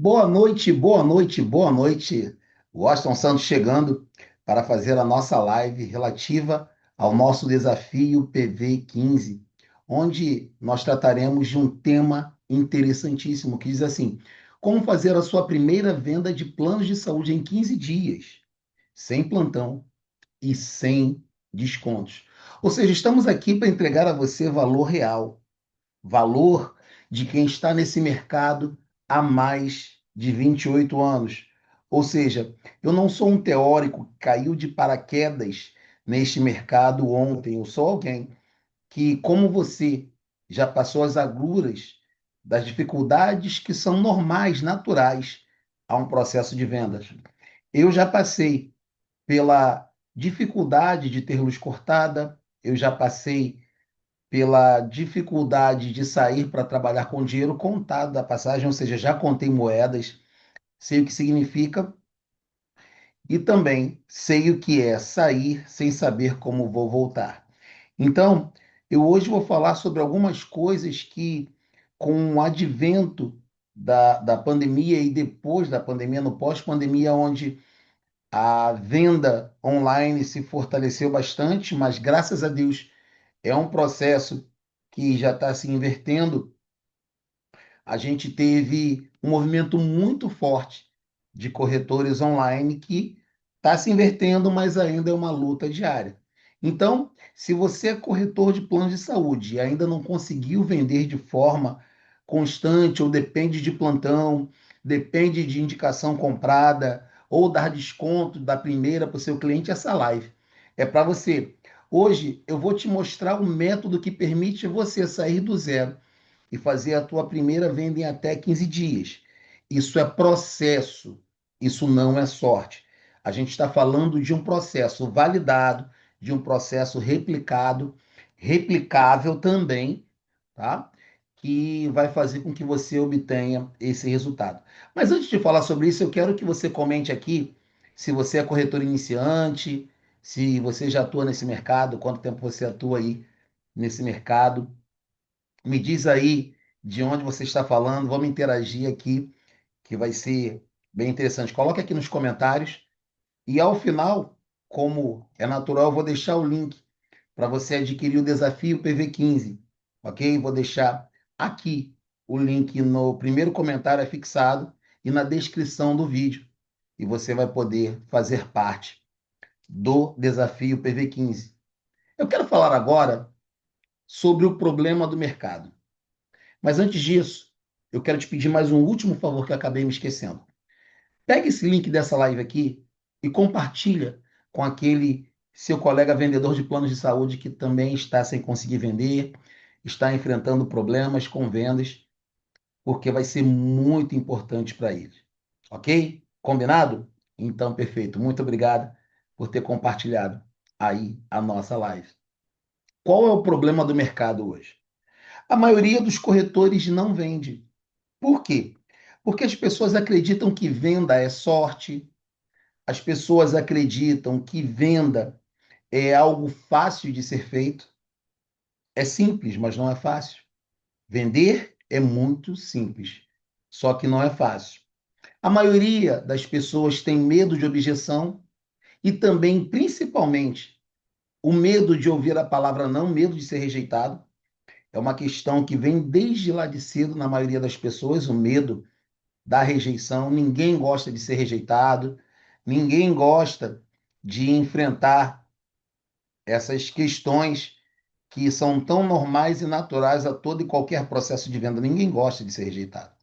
Boa noite, boa noite, boa noite. Washington Santos chegando para fazer a nossa live relativa ao nosso desafio PV15, onde nós trataremos de um tema interessantíssimo que diz assim: como fazer a sua primeira venda de planos de saúde em 15 dias, sem plantão e sem descontos. Ou seja, estamos aqui para entregar a você valor real, valor de quem está nesse mercado há mais de 28 anos. Ou seja, eu não sou um teórico que caiu de paraquedas neste mercado ontem. Eu sou alguém que, como você, já passou as agruras das dificuldades que são normais, naturais a um processo de vendas. Eu já passei pela dificuldade de ter luz cortada, eu já passei pela dificuldade de sair para trabalhar com dinheiro contado da passagem, ou seja, já contei moedas, sei o que significa e também sei o que é sair sem saber como vou voltar. Então, eu hoje vou falar sobre algumas coisas que, com o advento da pandemia e depois da pandemia, no pós-pandemia, onde a venda online se fortaleceu bastante, mas graças a Deus é um processo que já está se invertendo. A gente teve um movimento muito forte de corretores online que está se invertendo, mas ainda é uma luta diária. Então, se você é corretor de planos de saúde e ainda não conseguiu vender de forma constante, ou depende de plantão, depende de indicação comprada, ou dar desconto da primeira para o seu cliente, essa live é para você. Hoje eu vou te mostrar um método que permite você sair do zero e fazer a tua primeira venda em até 15 dias. Isso é processo, isso não é sorte. A gente está falando de um processo validado, de um processo replicado, replicável também, tá? Que vai fazer com que você obtenha esse resultado. Mas antes de falar sobre isso, eu quero que você comente aqui se você é corretor iniciante, se você já atua nesse mercado, quanto tempo você atua aí nesse mercado. Me diz aí de onde você está falando, vamos interagir aqui, que vai ser bem interessante. Coloque aqui nos comentários e ao final, como é natural, eu vou deixar o link para você adquirir o desafio PV15, ok? Vou deixar aqui o link no primeiro comentário fixado e na descrição do vídeo. E você vai poder fazer parte do desafio PV15. Eu quero falar agora sobre o problema do mercado. Mas antes disso, eu quero te pedir mais um último favor que eu acabei me esquecendo. Pega esse link dessa live aqui e compartilha com aquele seu colega vendedor de planos de saúde que também está sem conseguir vender, está enfrentando problemas com vendas, porque vai ser muito importante para ele. Ok? Combinado? Então, perfeito. Muito obrigado por ter compartilhado aí a nossa live. Qual é o problema do mercado hoje? A maioria dos corretores não vende. Por quê? Porque as pessoas acreditam que venda é sorte, as pessoas acreditam que venda é algo fácil de ser feito. É simples, mas não é fácil. Vender é muito simples, só que não é fácil. A maioria das pessoas tem medo de objeção e também, principalmente, o medo de ouvir a palavra não, medo de ser rejeitado. É uma questão que vem desde lá de cedo na maioria das pessoas, o medo da rejeição. Ninguém gosta de ser rejeitado, ninguém gosta de enfrentar essas questões que são tão normais e naturais a todo e qualquer processo de venda. Ninguém gosta de ser rejeitado.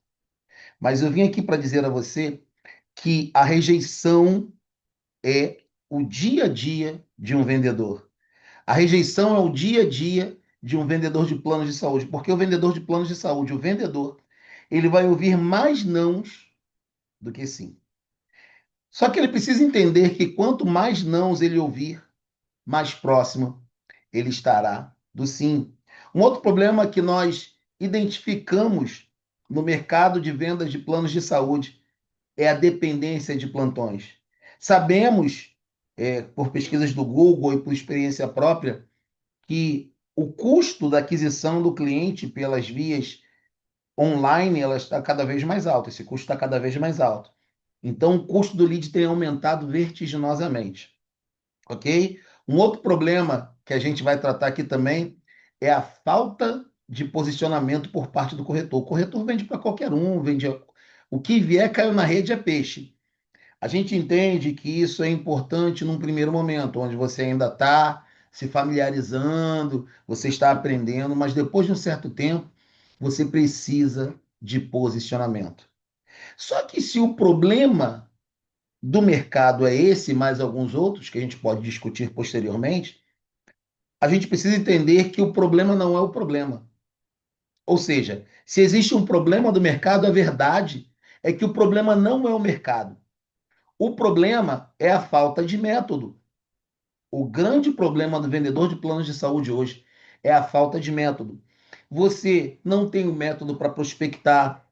Mas eu vim aqui para dizer a você que a rejeição é o dia a dia de um vendedor. A rejeição é o dia a dia de um vendedor de planos de saúde, porque o vendedor de planos de saúde, o vendedor, ele vai ouvir mais nãos do que sim. Só que ele precisa entender que quanto mais nãos ele ouvir, mais próximo ele estará do sim. Um outro problema que nós identificamos no mercado de vendas de planos de saúde é a dependência de plantões. Sabemos, por pesquisas do Google e por experiência própria, que o custo da aquisição do cliente pelas vias online ela está cada vez mais alta, esse custo está cada vez mais alto. Então, o custo do lead tem aumentado vertiginosamente, ok? Um outro problema que a gente vai tratar aqui também é a falta de posicionamento por parte do corretor. O corretor vende para qualquer um, vende o que vier, caiu na rede é peixe. A gente entende que isso é importante num primeiro momento, onde você ainda está se familiarizando, você está aprendendo, mas depois de um certo tempo, você precisa de posicionamento. Só que se o problema do mercado é esse, mais alguns outros, que a gente pode discutir posteriormente, a gente precisa entender que o problema não é o problema. Ou seja, se existe um problema do mercado, a verdade é que o problema não é o mercado. O problema é a falta de método. O grande problema do vendedor de planos de saúde hoje é a falta de método. Você não tem o método para prospectar,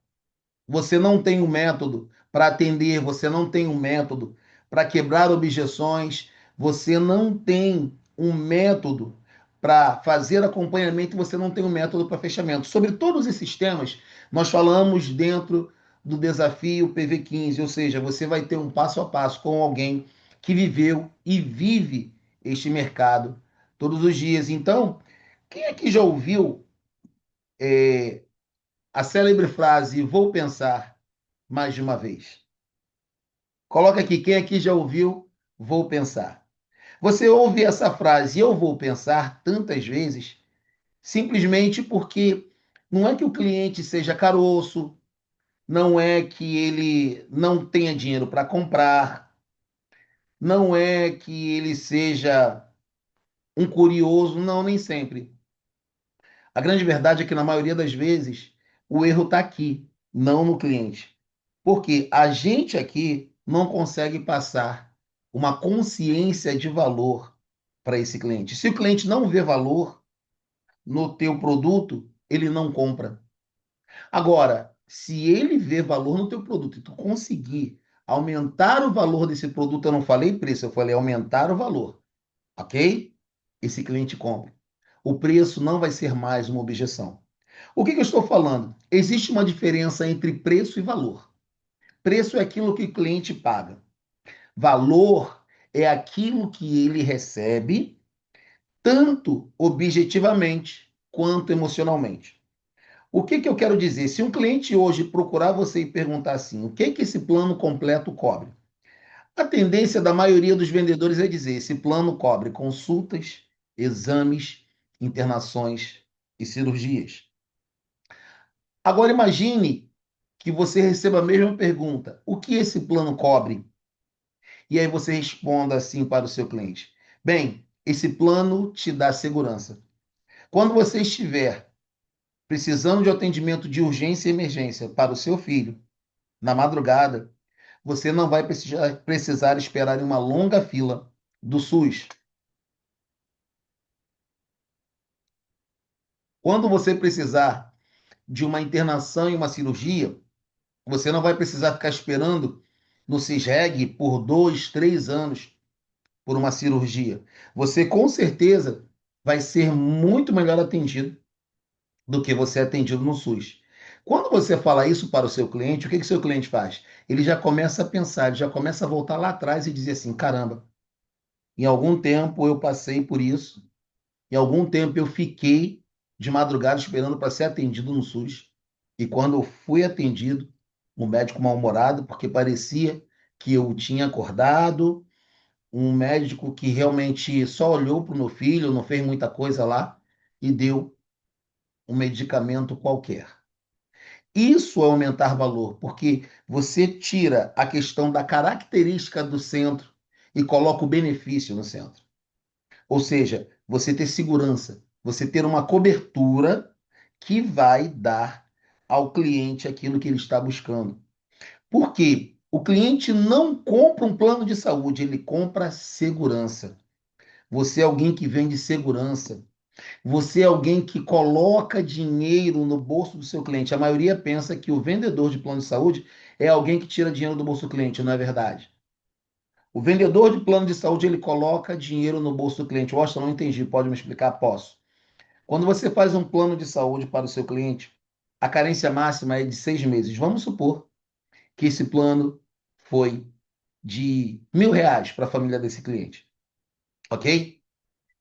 você não tem um método para atender, você não tem um método para quebrar objeções, você não tem um método para fazer acompanhamento, você não tem um método para fechamento. Sobre todos esses temas, nós falamos dentro do desafio PV15, ou seja, você vai ter um passo a passo com alguém que viveu e vive este mercado todos os dias. Então, quem aqui já ouviu a célebre frase "vou pensar mais de uma vez"? Coloca aqui, quem aqui já ouviu, vou pensar. Você ouve essa frase, eu vou pensar, tantas vezes, simplesmente porque não é que o cliente seja caroço, não é que ele não tenha dinheiro para comprar, não é que ele seja um curioso, não, nem sempre. A grande verdade é que, na maioria das vezes, o erro está aqui, não no cliente. Porque a gente aqui não consegue passar uma consciência de valor para esse cliente. Se o cliente não vê valor no teu produto, ele não compra. Agora, se ele vê valor no teu produto e tu conseguir aumentar o valor desse produto, eu não falei preço, eu falei aumentar o valor, ok? Esse cliente compra. O preço não vai ser mais uma objeção. O que eu estou falando? Existe uma diferença entre preço e valor. Preço é aquilo que o cliente paga. Valor é aquilo que ele recebe, tanto objetivamente quanto emocionalmente. O que eu quero dizer? Se um cliente hoje procurar você e perguntar assim, o que esse plano completo cobre? A tendência da maioria dos vendedores é dizer, esse plano cobre consultas, exames, internações e cirurgias. Agora imagine que você receba a mesma pergunta, o que esse plano cobre? E aí você responda assim para o seu cliente: bem, esse plano te dá segurança. Quando você estiver precisando de atendimento de urgência e emergência para o seu filho, na madrugada, você não vai precisar esperar em uma longa fila do SUS. Quando você precisar de uma internação e uma cirurgia, você não vai precisar ficar esperando no CISREG por 2, 3 anos por uma cirurgia. Você com certeza vai ser muito melhor atendido do que você é atendido no SUS. Quando você fala isso para o seu cliente, o que o seu cliente faz? Ele já começa a pensar, ele já começa a voltar lá atrás e dizer assim: caramba, em algum tempo eu passei por isso, em algum tempo eu fiquei de madrugada esperando para ser atendido no SUS. E quando eu fui atendido, um médico mal-humorado, porque parecia que eu tinha acordado, um médico que realmente só olhou para o meu filho, não fez muita coisa lá e deu um medicamento qualquer. Isso é aumentar valor, porque você tira a questão da característica do centro e coloca o benefício no centro. Ou seja, você ter segurança, você ter uma cobertura que vai dar ao cliente aquilo que ele está buscando. Por quê? O cliente não compra um plano de saúde, ele compra segurança. Você é alguém que vende segurança. Você é alguém que coloca dinheiro no bolso do seu cliente. A maioria pensa que o vendedor de plano de saúde é alguém que tira dinheiro do bolso do cliente, não é verdade. O vendedor de plano de saúde, ele coloca dinheiro no bolso do cliente. Washington, não entendi, pode me explicar? Posso. Quando você faz um plano de saúde para o seu cliente, a carência máxima é de 6 meses. Vamos supor que esse plano foi de R$ 1.000 para a família desse cliente, ok?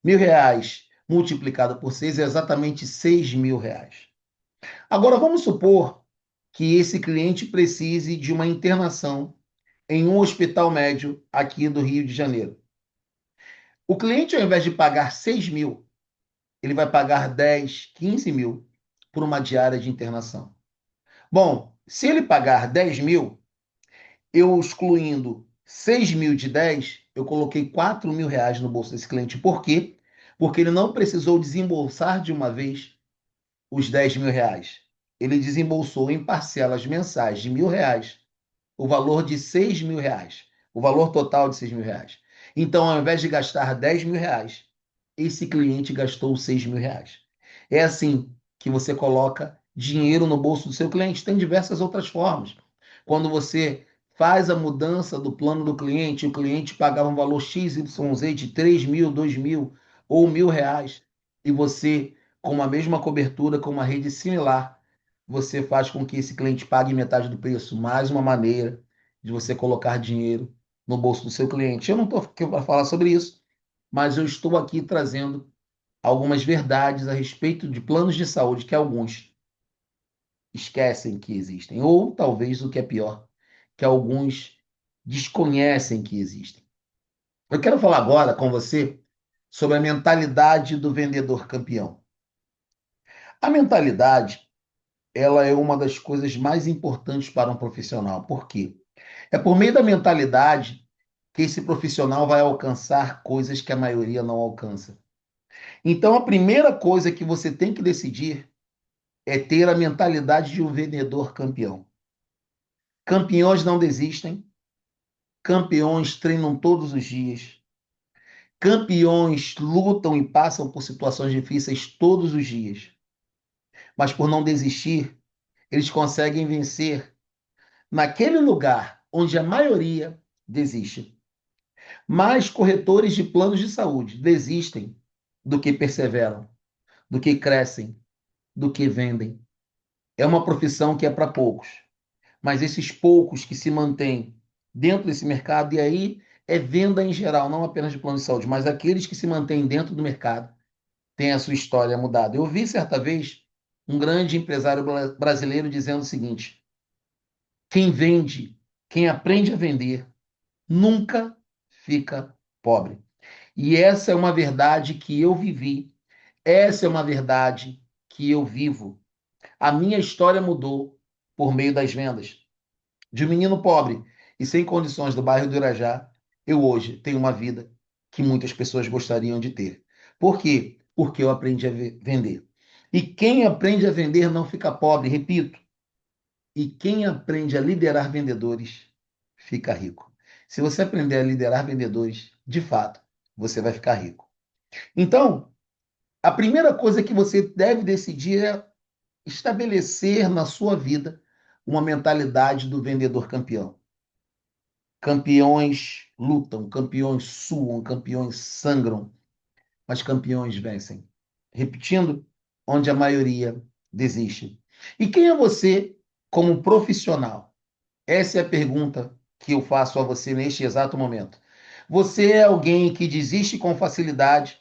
R$ 1.000 multiplicado por 6 é exatamente R$ 6.000. Agora, vamos supor que esse cliente precise de uma internação em um hospital médio aqui do Rio de Janeiro. O cliente, ao invés de pagar 6.000, ele vai pagar 10, 15.000 por uma diária de internação. Bom, se ele pagar 10.000, eu excluindo 6.000 de 10, eu coloquei R$ 4.000 no bolso desse cliente. Por quê? Porque ele não precisou desembolsar de uma vez os R$ 10.000. Ele desembolsou em parcelas mensais de R$ 1.000 o valor de R$ 6.000, o valor total de R$ 6.000. Então, ao invés de gastar R$ 10.000, esse cliente gastou R$ 6.000. É assim que você coloca dinheiro no bolso do seu cliente. Tem diversas outras formas. Quando você faz a mudança do plano do cliente, o cliente pagava um valor X, Y, Z de 3.000, 2.000 ou R$ 1.000, e você, com a mesma cobertura, com uma rede similar, você faz com que esse cliente pague metade do preço. Mais uma maneira de você colocar dinheiro no bolso do seu cliente. Eu não estou aqui para falar sobre isso, mas eu estou aqui trazendo algumas verdades a respeito de planos de saúde que alguns esquecem que existem, ou talvez o que é pior, que alguns desconhecem que existem. Eu quero falar agora com você sobre a mentalidade do vendedor campeão. A mentalidade, ela é uma das coisas mais importantes para um profissional. Por quê? É por meio da mentalidade que esse profissional vai alcançar coisas que a maioria não alcança. Então, a primeira coisa que você tem que decidir é ter a mentalidade de um vendedor campeão. Campeões não desistem, campeões treinam todos os dias, campeões lutam e passam por situações difíceis todos os dias. Mas por não desistir, eles conseguem vencer naquele lugar onde a maioria desiste. Mais corretores de planos de saúde desistem do que perseveram, do que crescem, do que vendem. É uma profissão que é para poucos, mas esses poucos que se mantêm dentro desse mercado, e aí é venda em geral, não apenas de plano de saúde, mas aqueles que se mantêm dentro do mercado têm a sua história mudada. Eu vi certa vez um grande empresário brasileiro dizendo o seguinte: quem vende, quem aprende a vender, nunca fica pobre. E essa é uma verdade que eu vivi, essa é uma verdade que eu vivo. A minha história mudou por meio das vendas. De um menino pobre e sem condições do bairro do Irajá, eu hoje tenho uma vida que muitas pessoas gostariam de ter. Por quê? Porque eu aprendi a vender. E quem aprende a vender não fica pobre, repito. E quem aprende a liderar vendedores fica rico. Se você aprender a liderar vendedores, de fato, você vai ficar rico. Então, a primeira coisa que você deve decidir é estabelecer na sua vida uma mentalidade do vendedor campeão. Campeões lutam, campeões suam, campeões sangram, mas campeões vencem. Repetindo, onde a maioria desiste. E quem é você como profissional? Essa é a pergunta que eu faço a você neste exato momento. Você é alguém que desiste com facilidade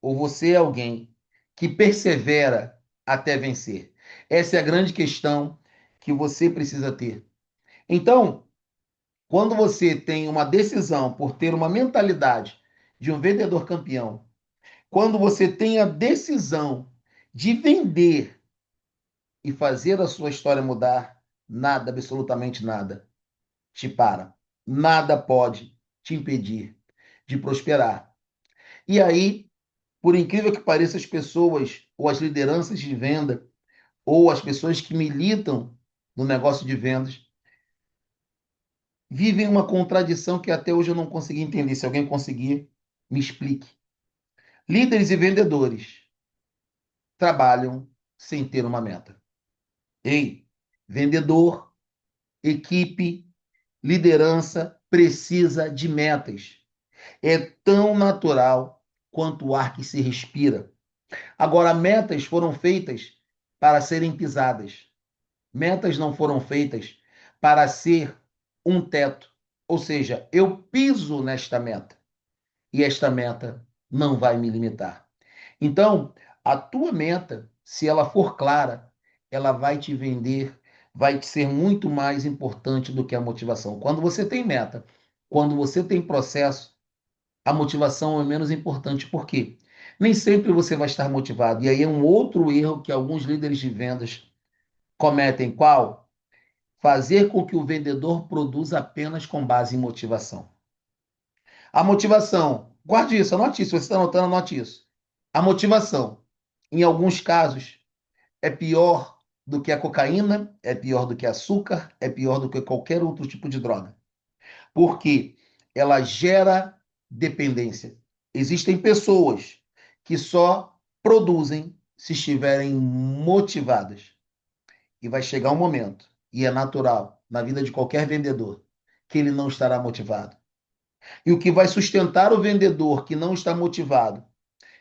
ou você é alguém que persevera até vencer? Essa é a grande questão que você precisa ter. Então, quando você tem uma decisão por ter uma mentalidade de um vendedor campeão, quando você tem a decisão de vender e fazer a sua história mudar, nada, absolutamente nada, te para. Nada pode te impedir de prosperar. E aí, por incrível que pareça, as pessoas ou as lideranças de venda ou as pessoas que militam no negócio de vendas vivem uma contradição que até hoje eu não consegui entender. Se alguém conseguir, me explique. Líderes e vendedores trabalham sem ter uma meta. Ei, vendedor, equipe, liderança precisa de metas. É tão natural quanto o ar que se respira. Agora, metas foram feitas para serem pisadas. Metas não foram feitas para ser um teto. Ou seja, eu piso nesta meta e esta meta não vai me limitar. Então, a tua meta, se ela for clara, ela vai te vender, vai te ser muito mais importante do que a motivação. Quando você tem meta, quando você tem processo, a motivação é menos importante. Por quê? Nem sempre você vai estar motivado. E aí é um outro erro que alguns líderes de vendas cometem. Qual? Fazer com que o vendedor produza apenas com base em motivação. A motivação, guarde isso, anote isso. Se você está anotando, anote isso. A motivação, em alguns casos, é pior do que a cocaína, é pior do que açúcar, é pior do que qualquer outro tipo de droga. Porque ela gera dependência. Existem pessoas que só produzem se estiverem motivadas. E vai chegar um momento, e é natural na vida de qualquer vendedor, que ele não estará motivado. E o que vai sustentar o vendedor que não está motivado,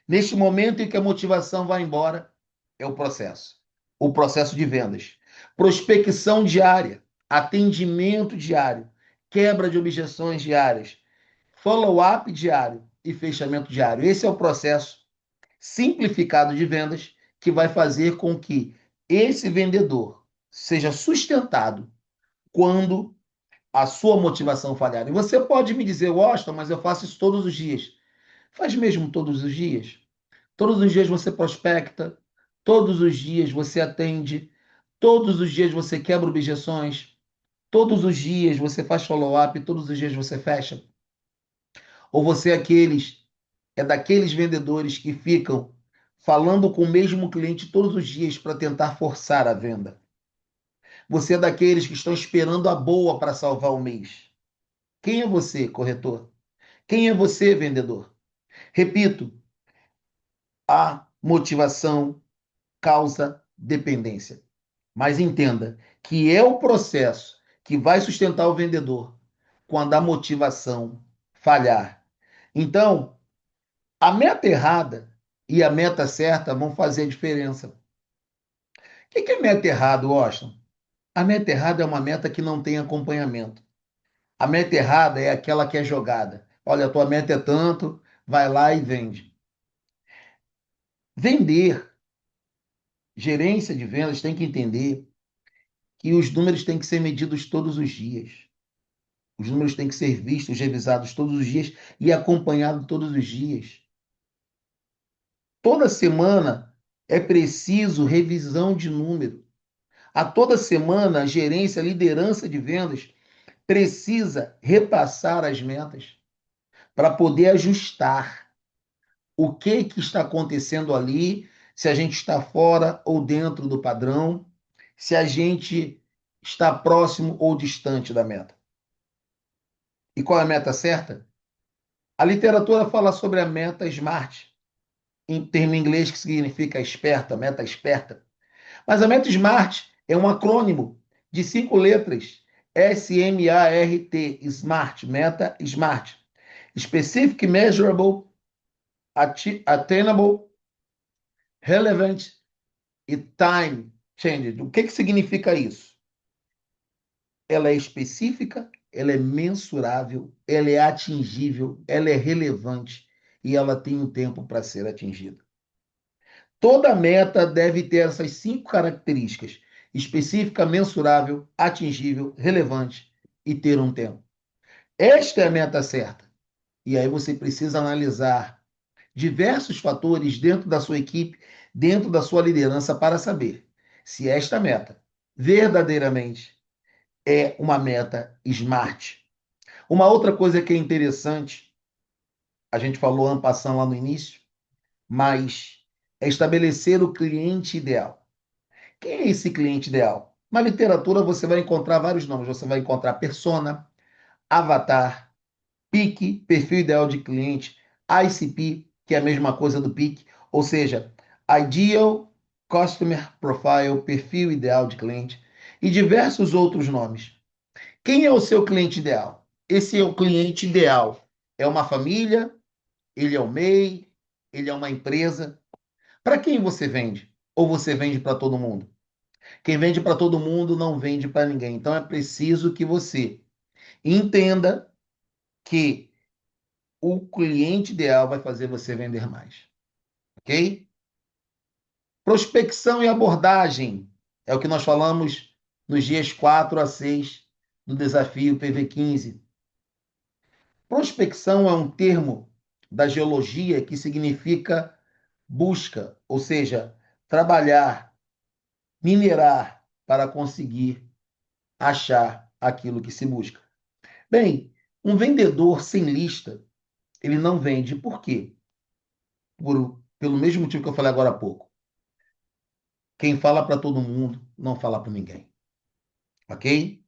neste momento em que a motivação vai embora, é o processo. O processo de vendas. Prospecção diária, atendimento diário, quebra de objeções diárias, follow-up diário e fechamento diário. Esse é o processo simplificado de vendas que vai fazer com que esse vendedor seja sustentado quando a sua motivação falhar. E você pode me dizer, Washington, mas eu faço isso todos os dias. Faz mesmo todos os dias? Todos os dias você prospecta, todos os dias você atende, todos os dias você quebra objeções, todos os dias você faz follow-up, todos os dias você fecha? Ou você é daqueles vendedores que ficam falando com o mesmo cliente todos os dias para tentar forçar a venda? Você é daqueles que estão esperando a boa para salvar o mês? Quem é você, corretor? Quem é você, vendedor? Repito, a motivação causa dependência. Mas entenda que é o processo que vai sustentar o vendedor quando a motivação falhar. Então, a meta errada e a meta certa vão fazer a diferença. O que é meta errada, Washington? A meta errada é uma meta que não tem acompanhamento. A meta errada é aquela que é jogada. Olha, a tua meta é tanto, vai lá e vende. Vender, gerência de vendas tem que entender que os números têm que ser medidos todos os dias. Os números têm que ser vistos, revisados todos os dias e acompanhados todos os dias. Toda semana é preciso revisão de número. A toda semana, a gerência, a liderança de vendas precisa repassar as metas para poder ajustar o que está acontecendo ali, se a gente está fora ou dentro do padrão, se a gente está próximo ou distante da meta. E qual é a meta certa? A literatura fala sobre a meta SMART, em termo inglês que significa esperta, meta esperta. Mas a meta SMART é um acrônimo de 5 letras. SMART, SMART, meta SMART. Specific, Measurable, Attainable, Relevant e Time Changed. O que significa isso? Ela é específica, ela é mensurável, ela é atingível, ela é relevante e ela tem um tempo para ser atingida. Toda meta deve ter essas 5 características: específica, mensurável, atingível, relevante e ter um tempo. Esta é a meta certa. E aí você precisa analisar diversos fatores dentro da sua equipe, dentro da sua liderança, para saber se esta meta verdadeiramente é uma meta SMART. Uma outra coisa que é interessante, a gente falou en passant lá no início, mas é estabelecer o cliente ideal. Quem é esse cliente ideal? Na literatura você vai encontrar vários nomes. Você vai encontrar persona, avatar, PIC, perfil ideal de cliente, ICP, que é a mesma coisa do PIC, ou seja, Ideal Customer Profile, perfil ideal de cliente, e diversos outros nomes. Quem é o seu cliente ideal? Esse é o cliente ideal. É uma família? Ele é o MEI? Ele é uma empresa? Para quem você vende? Ou você vende para todo mundo? Quem vende para todo mundo não vende para ninguém. Então é preciso que você entenda que o cliente ideal vai fazer você vender mais, ok? Prospecção e abordagem é o que nós falamos nos dias 4 a 6 do desafio PV15. Prospecção é um termo da geologia que significa busca, ou seja, trabalhar, minerar para conseguir achar aquilo que se busca. Bem, um vendedor sem lista, ele não vende. Por quê? Pelo mesmo motivo que eu falei agora há pouco. Quem fala para todo mundo não fala para ninguém, ok?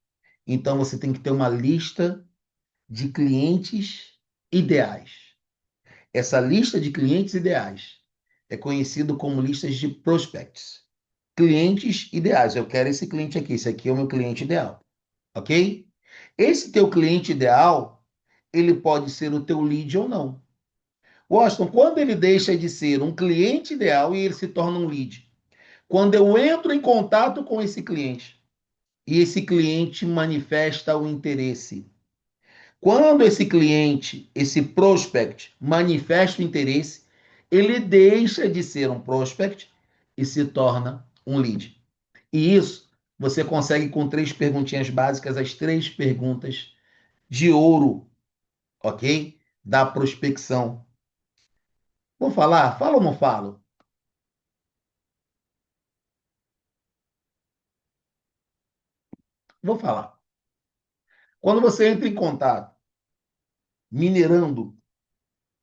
Então você tem que ter uma lista de clientes ideais. Essa lista de clientes ideais é conhecido como listas de prospects. Clientes ideais. Eu quero esse cliente aqui. Esse aqui é o meu cliente ideal, ok? Esse teu cliente ideal, ele pode ser o teu lead ou não. Washington, quando ele deixa de ser um cliente ideal e ele se torna um lead? Quando eu entro em contato com esse cliente e esse cliente manifesta o interesse. Quando esse cliente, esse prospect, manifesta o interesse, ele deixa de ser um prospect e se torna um lead. E isso você consegue com três perguntinhas básicas, as três perguntas de ouro, ok? Da prospecção. Vou falar? Falo ou não falo? Vou falar. Quando você entra em contato, minerando,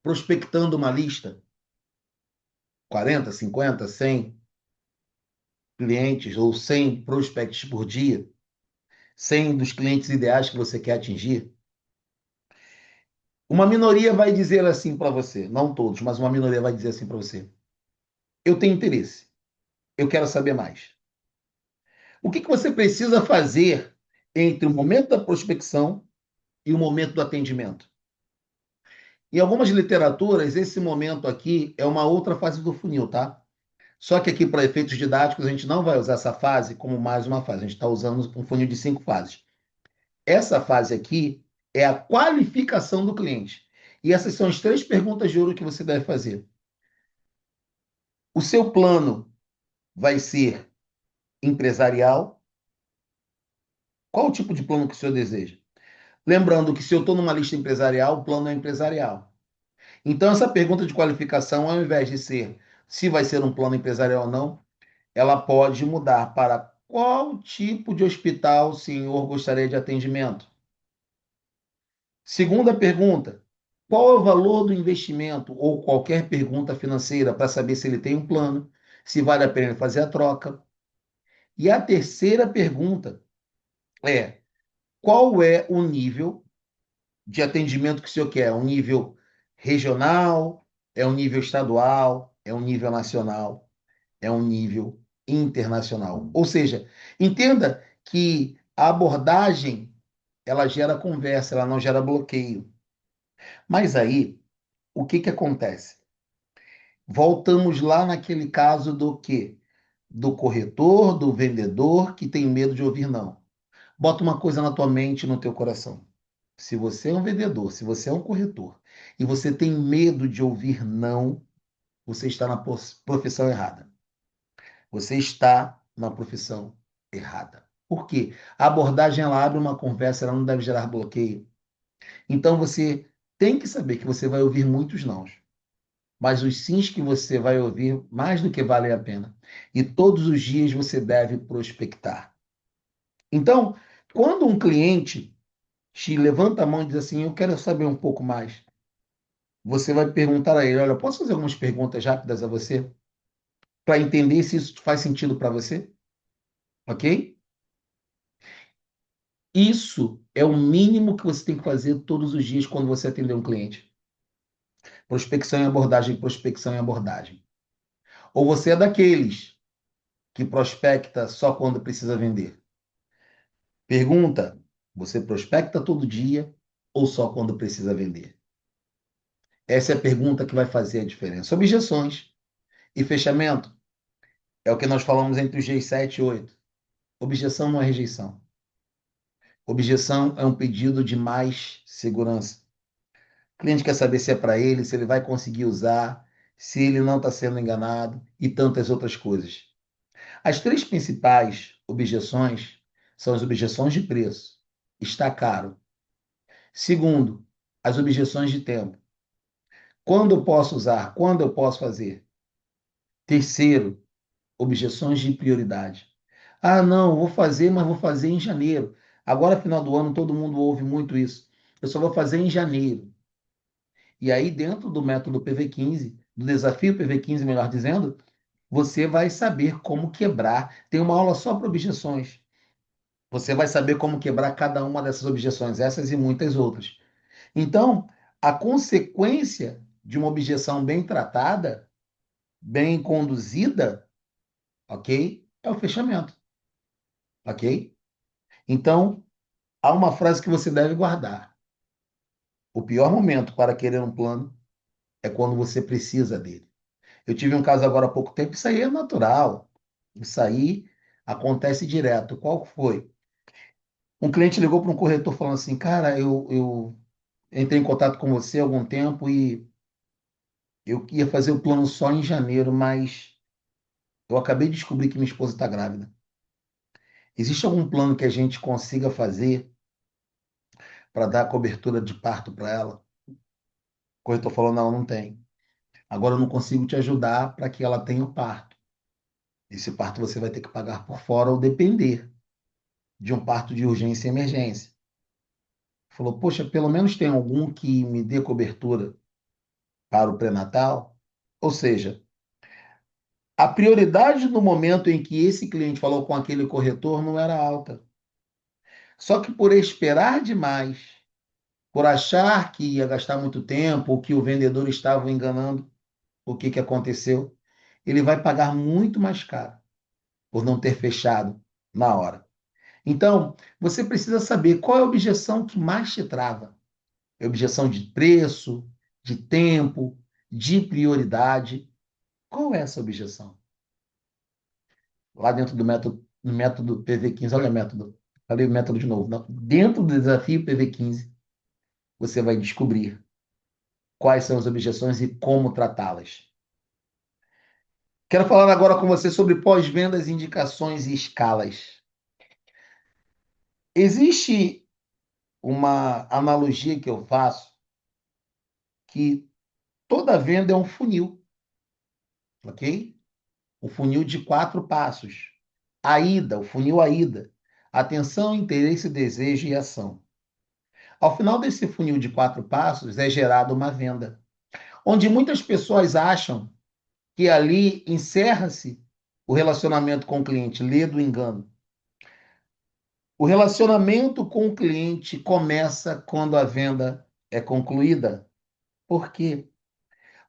prospectando uma lista, 40, 50, 100 clientes ou 100 prospects por dia, 100 dos clientes ideais que você quer atingir, uma minoria vai dizer assim para você, não todos, mas uma minoria vai dizer assim para você: eu tenho interesse, eu quero saber mais. O que você precisa fazer entre o momento da prospecção e o momento do atendimento? Em algumas literaturas, esse momento aqui é uma outra fase do funil, tá? Só que aqui, para efeitos didáticos, a gente não vai usar essa fase como mais uma fase. A gente está usando um funil de 5 fases. Essa fase aqui é a qualificação do cliente. E essas são as três perguntas de ouro que você deve fazer. O seu plano vai ser empresarial? Qual o tipo de plano que o senhor deseja? Lembrando que se eu estou numa lista empresarial, o plano é empresarial. Então, essa pergunta de qualificação, ao invés de ser se vai ser um plano empresarial ou não, ela pode mudar para qual tipo de hospital o senhor gostaria de atendimento. Segunda pergunta, qual é o valor do investimento ou qualquer pergunta financeira para saber se ele tem um plano, se vale a pena fazer a troca. E a terceira pergunta é, qual é o nível de atendimento que o senhor quer? Um nível regional? É um nível estadual? É um nível nacional? É um nível internacional? Ou seja, entenda que a abordagem ela gera conversa, ela não gera bloqueio. Mas aí, o que que acontece? Voltamos lá naquele caso do quê? Do corretor, do vendedor que tem medo de ouvir não. Bota uma coisa na tua mente e no teu coração. Se você é um vendedor, se você é um corretor e você tem medo de ouvir não, você está na profissão errada. Você está na profissão errada. Por quê? A abordagem ela abre uma conversa, ela não deve gerar bloqueio. Então você tem que saber que você vai ouvir muitos nãos, mas os sims que você vai ouvir mais do que valem a pena. E todos os dias você deve prospectar. Então, quando um cliente te levanta a mão e diz assim, eu quero saber um pouco mais, você vai perguntar a ele, olha, posso fazer algumas perguntas rápidas a você para entender se isso faz sentido para você? Ok? Isso é o mínimo que você tem que fazer todos os dias quando você atender um cliente. Prospecção e abordagem, prospecção e abordagem. Ou você é daqueles que prospecta só quando precisa vender? Pergunta: você prospecta todo dia ou só quando precisa vender? Essa é a pergunta que vai fazer a diferença. Objeções e fechamento é o que nós falamos entre os G7 e 8. Objeção não é rejeição. Objeção é um pedido de mais segurança. O cliente quer saber se é para ele, se ele vai conseguir usar, se ele não está sendo enganado e tantas outras coisas. As três principais objeções são as objeções de preço. Está caro. Segundo, as objeções de tempo. Quando eu posso usar? Quando eu posso fazer? Terceiro, objeções de prioridade. Ah, não, vou fazer, mas vou fazer em janeiro. Agora, final do ano, todo mundo ouve muito isso. Eu só vou fazer em janeiro. E aí, dentro do método PV15, do desafio PV15, melhor dizendo, você vai saber como quebrar. Tem uma aula só para objeções. Você vai saber como quebrar cada uma dessas objeções, essas e muitas outras. Então, a consequência de uma objeção bem tratada, bem conduzida, ok? É o fechamento, ok? Então, há uma frase que você deve guardar. O pior momento para querer um plano é quando você precisa dele. Eu tive um caso agora há pouco tempo, isso aí é natural. Isso aí acontece direto. Qual foi? Um cliente ligou para um corretor falando assim, cara, eu entrei em contato com você há algum tempo e eu ia fazer o plano só em janeiro, mas eu acabei de descobrir que minha esposa está grávida. Existe algum plano que a gente consiga fazer para dar cobertura de parto para ela? O corretor falou, não, não tem. Agora eu não consigo te ajudar para que ela tenha o parto. Esse parto você vai ter que pagar por fora ou depender de um parto de urgência e emergência. Falou, poxa, pelo menos tem algum que me dê cobertura para o pré-natal? Ou seja, a prioridade no momento em que esse cliente falou com aquele corretor não era alta. Só que por esperar demais, por achar que ia gastar muito tempo, ou que o vendedor estava enganando, o que aconteceu? Ele vai pagar muito mais caro por não ter fechado na hora. Então, você precisa saber qual é a objeção que mais te trava. É objeção de preço, de tempo, de prioridade. Qual é essa objeção? Lá dentro do método, no método PV15, olha o método. Falei o método de novo. Não. Dentro do desafio PV15, você vai descobrir quais são as objeções e como tratá-las. Quero falar agora com você sobre pós-vendas, indicações e escalas. Existe uma analogia que eu faço que toda venda é um funil, ok? Um funil de 4 passos. A ida, o funil a ida. Atenção, interesse, desejo e ação. Ao final desse funil de 4 passos é gerada uma venda, onde muitas pessoas acham que ali encerra-se o relacionamento com o cliente, lê do engano. O relacionamento com o cliente começa quando a venda é concluída. Por quê?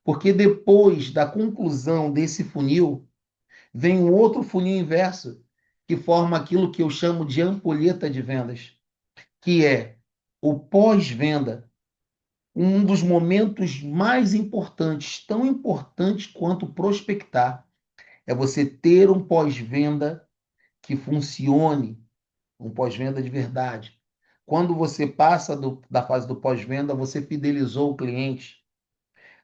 Porque depois da conclusão desse funil, vem um outro funil inverso, que forma aquilo que eu chamo de ampulheta de vendas, que é o pós-venda, um dos momentos mais importantes, tão importantes quanto prospectar, é você ter um pós-venda que funcione, um pós-venda de verdade. Quando você passa da fase do pós-venda, você fidelizou o cliente.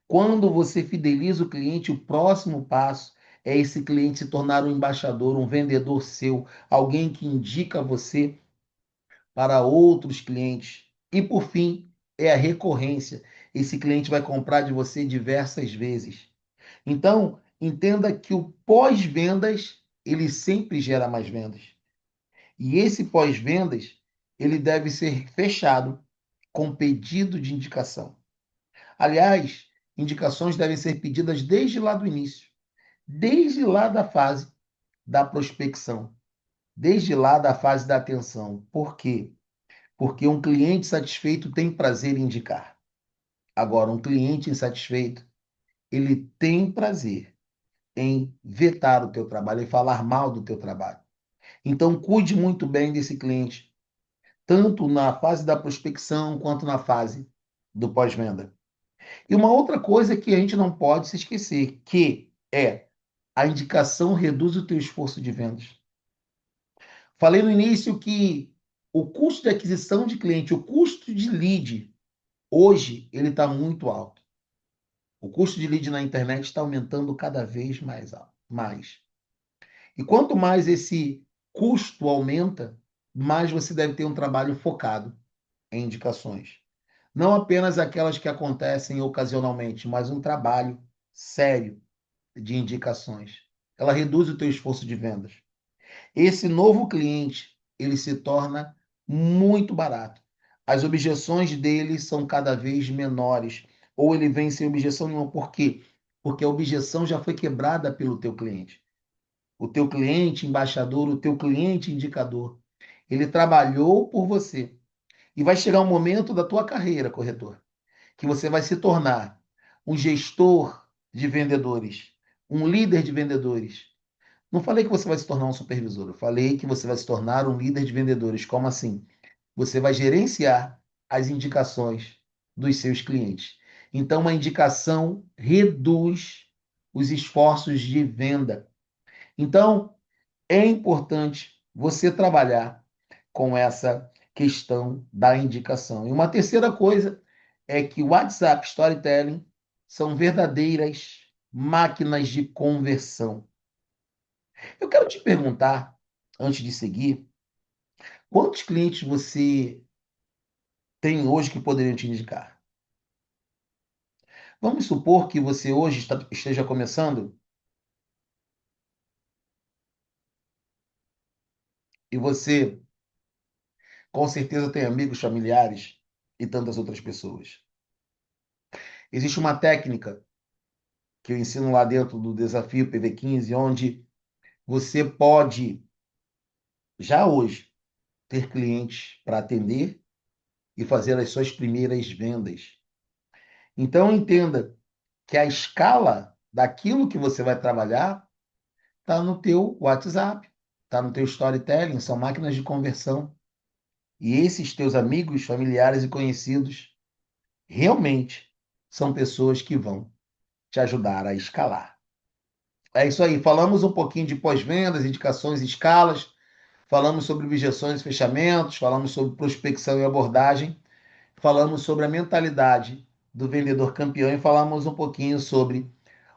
Quando você fideliza o cliente, o próximo passo é esse cliente se tornar um embaixador, um vendedor seu, alguém que indica você para outros clientes. E por fim, é a recorrência. Esse cliente vai comprar de você diversas vezes. Então, entenda que o pós-vendas, ele sempre gera mais vendas. E esse pós-vendas, ele deve ser fechado com pedido de indicação. Aliás, indicações devem ser pedidas desde lá do início, desde lá da fase da prospecção, desde lá da fase da atenção. Por quê? Porque um cliente satisfeito tem prazer em indicar. Agora, um cliente insatisfeito, ele tem prazer em vetar o teu trabalho, em falar mal do teu trabalho. Então, cuide muito bem desse cliente, tanto na fase da prospecção quanto na fase do pós-venda. E uma outra coisa que a gente não pode se esquecer, que é a indicação reduz o teu esforço de vendas. Falei no início que o custo de aquisição de cliente, o custo de lead, hoje, ele está muito alto. O custo de lead na internet está aumentando cada vez mais alto, mais. E quanto mais esse custo aumenta, mais você deve ter um trabalho focado em indicações. Não apenas aquelas que acontecem ocasionalmente, mas um trabalho sério de indicações. Ela reduz o teu esforço de vendas. Esse novo cliente, ele se torna muito barato. As objeções dele são cada vez menores, ou ele vem sem objeção nenhuma. Por quê? Porque a objeção já foi quebrada pelo teu cliente. O teu cliente embaixador, o teu cliente indicador, ele trabalhou por você. E vai chegar um momento da tua carreira, corretor, que você vai se tornar um gestor de vendedores, um líder de vendedores. Não falei que você vai se tornar um supervisor, eu falei que você vai se tornar um líder de vendedores. Como assim? Você vai gerenciar as indicações dos seus clientes. Então, uma indicação reduz os esforços de venda. Então, é importante você trabalhar com essa questão da indicação. E uma terceira coisa é que o WhatsApp Storytelling são verdadeiras máquinas de conversão. Eu quero te perguntar, antes de seguir, quantos clientes você tem hoje que poderiam te indicar? Vamos supor que você hoje esteja começando e você, com certeza, tem amigos, familiares e tantas outras pessoas. Existe uma técnica que eu ensino lá dentro do Desafio PV15, onde você pode, já hoje, ter clientes para atender e fazer as suas primeiras vendas. Então, entenda que a escala daquilo que você vai trabalhar está no teu WhatsApp, está no teu storytelling, são máquinas de conversão. E esses teus amigos, familiares e conhecidos realmente são pessoas que vão te ajudar a escalar. É isso aí. Falamos um pouquinho de pós-vendas, indicações, escalas, falamos sobre objeções e fechamentos, falamos sobre prospecção e abordagem, falamos sobre a mentalidade do vendedor campeão e falamos um pouquinho sobre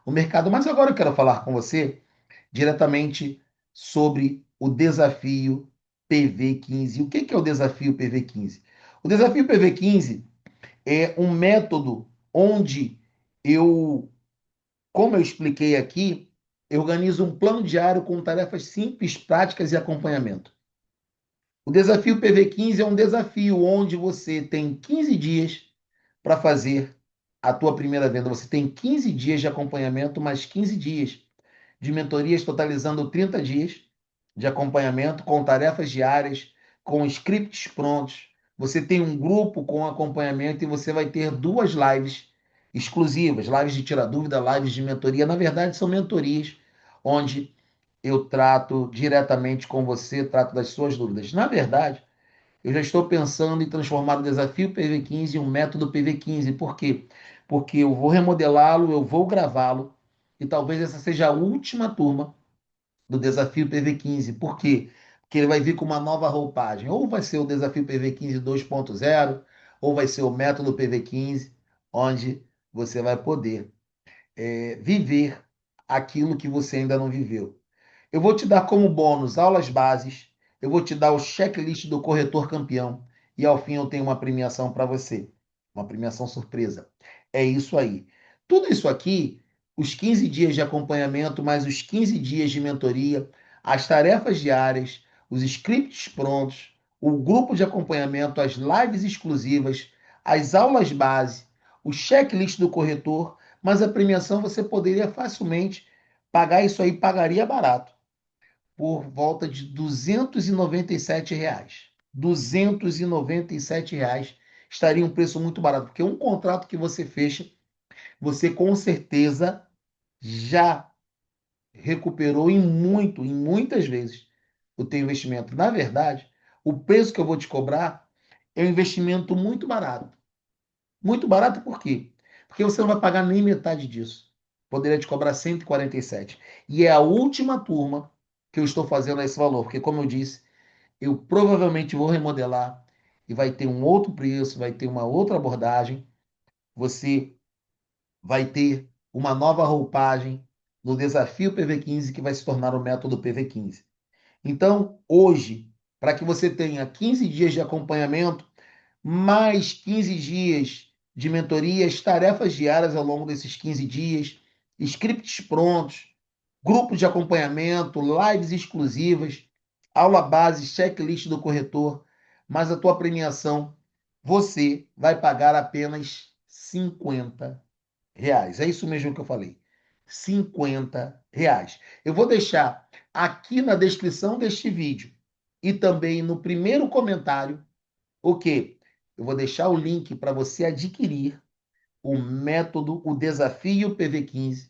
o mercado. Mas agora eu quero falar com você diretamente sobre o desafio PV15. O que é o desafio PV15? O desafio PV15 é um método onde eu, como eu expliquei aqui, eu organizo um plano diário com tarefas simples, práticas e acompanhamento. O desafio PV15 é um desafio onde você tem 15 dias para fazer a tua primeira venda. Você tem 15 dias de acompanhamento, mais 15 dias de mentorias, totalizando 30 dias de acompanhamento, com tarefas diárias, com scripts prontos. Você tem um grupo com acompanhamento e você vai ter duas lives exclusivas, lives de tirar dúvida, lives de mentoria. Na verdade, são mentorias onde eu trato diretamente com você, trato das suas dúvidas. Na verdade, eu já estou pensando em transformar o desafio PV15 em um método PV15. Por quê? Porque eu vou remodelá-lo, eu vou gravá-lo, e talvez essa seja a última turma do desafio PV15. Por quê? Porque ele vai vir com uma nova roupagem. Ou vai ser o desafio PV15 2.0, ou vai ser o método PV15, onde você vai poder viver aquilo que você ainda não viveu. Eu vou te dar como bônus aulas bases, eu vou te dar o checklist do corretor campeão e ao fim eu tenho uma premiação para você, uma premiação surpresa. É isso aí. Tudo isso aqui, os 15 dias de acompanhamento, mais os 15 dias de mentoria, as tarefas diárias, os scripts prontos, o grupo de acompanhamento, as lives exclusivas, as aulas base, o checklist do corretor, mas a premiação você poderia facilmente pagar isso aí, pagaria barato por volta de R$ 297. R$ 297 estaria um preço muito barato, porque um contrato que você fecha, você com certeza já recuperou em muitas vezes o teu investimento. Na verdade, o preço que eu vou te cobrar é um investimento muito barato. Muito barato por quê? Porque você não vai pagar nem metade disso. Poderia te cobrar 147. E é a última turma que eu estou fazendo a esse valor, porque como eu disse, eu provavelmente vou remodelar e vai ter um outro preço, vai ter uma outra abordagem. Você vai ter uma nova roupagem no desafio PV15 que vai se tornar o método PV15. Então, hoje, para que você tenha 15 dias de acompanhamento, mais 15 dias de mentorias, tarefas diárias ao longo desses 15 dias, scripts prontos, grupos de acompanhamento, lives exclusivas, aula base, checklist do corretor, mas a tua premiação, você vai pagar apenas R$ 50. É isso mesmo que eu falei. R$ 50. Eu vou deixar aqui na descrição deste vídeo e também no primeiro comentário o quê? Eu vou deixar o link para você adquirir o método, o desafio PV15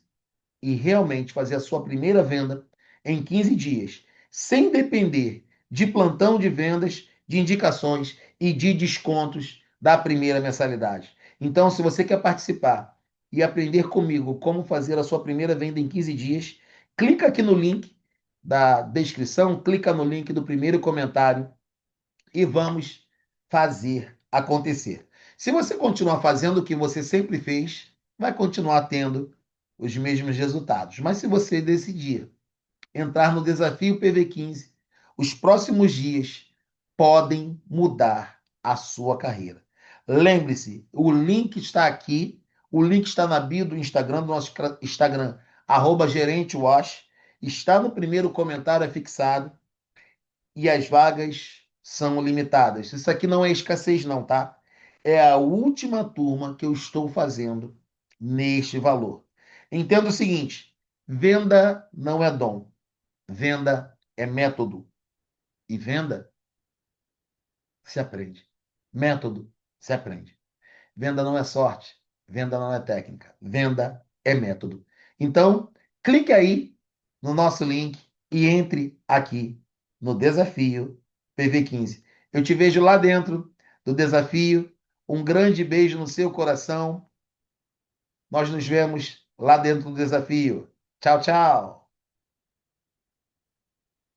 e realmente fazer a sua primeira venda em 15 dias, sem depender de plantão de vendas, de indicações e de descontos da primeira mensalidade. Então, se você quer participar e aprender comigo como fazer a sua primeira venda em 15 dias, clica aqui no link da descrição, clica no link do primeiro comentário e vamos fazer acontecer. Se você continuar fazendo o que você sempre fez, vai continuar tendo os mesmos resultados. Mas se você decidir entrar no desafio PV15, os próximos dias podem mudar a sua carreira. Lembre-se, o link está aqui, o link está na bio do Instagram, do nosso Instagram, @gerentewash, está no primeiro comentário fixado e as vagas são limitadas. Isso aqui não é escassez, não, tá? É a última turma que eu estou fazendo neste valor. Entenda o seguinte: venda não é dom, venda é método. E venda se aprende. Método se aprende. Venda não é sorte, venda não é técnica, venda é método. Então, clique aí no nosso link e entre aqui no desafio PV15. Eu te vejo lá dentro do desafio. Um grande beijo no seu coração. Nós nos vemos lá dentro do desafio. Tchau, tchau.